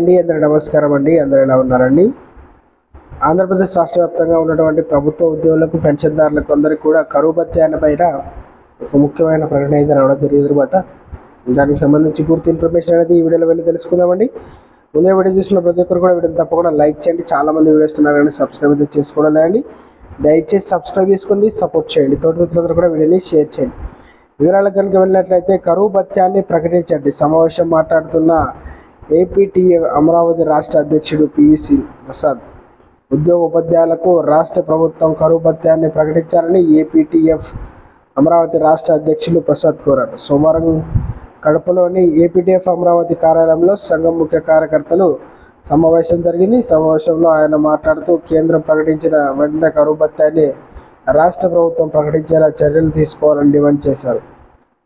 అండి, అందరి నమస్కారం అండి. అందరూ ఎలా ఉన్నారండి? ఆంధ్రప్రదేశ్ రాష్ట్ర వ్యాప్తంగా ఉన్నటువంటి ప్రభుత్వ ఉద్యోగులకు, పెన్షన్దారులకు అందరికీ కూడా కరువు భత్యాన్ని పైన ఒక ముఖ్యమైన ప్రకటన అయితే రావడం జరిగింది అనమాట. దానికి సంబంధించి పూర్తి ఇన్ఫర్మేషన్ అనేది ఈ వీడియోలో వెళ్ళి తెలుసుకుందామండి. ముందే వీడియో చూసిన ప్రతి ఒక్కరు కూడా వీడియోని తప్పకుండా లైక్ చేయండి. చాలామంది వీడియోస్ ఉన్నారని సబ్స్క్రైబ్ అయితే చేసుకోవడం లేదండి. దయచేసి సబ్స్క్రైబ్ చేసుకోండి, సపోర్ట్ చేయండి. తోటి మిత్రులందరూ కూడా వీడియోని షేర్ చేయండి. వివరాలకు కనుక వెళ్ళినట్లయితే కరువు భత్యాన్ని ప్రకటించండి. సమావేశం మాట్లాడుతున్న ఏపీటీఎఫ్ అమరావతి రాష్ట్ర అధ్యక్షుడు పివిసి ప్రసాద్ ఉద్యోగ ఉపాధ్యాయులకు రాష్ట్ర ప్రభుత్వం కరువు భత్యాన్ని ప్రకటించాలని ఏపీటీఎఫ్ అమరావతి రాష్ట్ర అధ్యక్షులు ప్రసాద్ కోరారు. సోమవారం కడపలోని ఏపీటీఎఫ్ అమరావతి కార్యాలయంలో సంఘం ముఖ్య కార్యకర్తలు సమావేశం జరిగింది. సమావేశంలో ఆయన మాట్లాడుతూ కేంద్రం ప్రకటించిన వెంటనే కరువు భత్యాన్ని రాష్ట్ర ప్రభుత్వం ప్రకటించేలా చర్యలు తీసుకోవాలని డిమాండ్ చేశారు.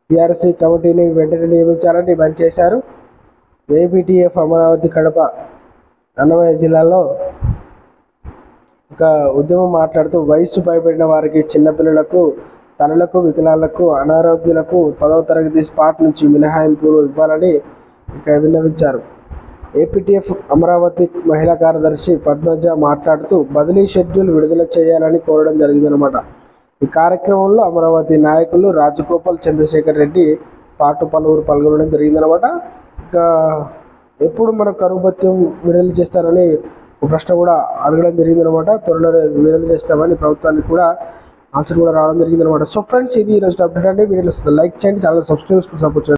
పీఆర్సీ కమిటీని వెంటనే నియమించాలని డిమాండ్ చేశారు. ఏపీటీఎఫ్ అమరావతి కడప అన్నమయ్య జిల్లాలో ఒక ఉద్యమం మాట్లాడుతూ వయస్సు పైబడిన వారికి, చిన్నపిల్లలకు, తల్లులకు, వికలాంగులకు, అనారోగ్యులకు 10వ తరగతి స్పాట్ నుంచి మినహాయింపులు ఇవ్వాలని విన్నవించారు. ఏపీటీఎఫ్ అమరావతి మహిళా కార్యదర్శి పద్మజ మాట్లాడుతూ బదిలీ షెడ్యూల్ విడుదల చేయాలని కోరడం జరిగిందనమాట. ఈ కార్యక్రమంలో అమరావతి నాయకులు రాజగోపాల్, చంద్రశేఖర్ రెడ్డి పలువురు పాల్గొనడం జరిగిందనమాట. ఇంకా ఎప్పుడు మన కరువు భత్యం విడుదల చేస్తారని ఒక ప్రశ్న కూడా అడగడం జరిగిందనమాట. త్వరలో విడుదల చేస్తామని ప్రభుత్వానికి కూడా ఆన్సర్ కూడా రావడం జరిగిందనమాట. సో ఫ్రెండ్స్, ఇది ఈరోజు అప్డేట్ అండి. వీడియోలో లైక్ చేయండి, చాలా సబ్స్క్రైబ్ చేసుకుని సపోర్ట్ చేయండి.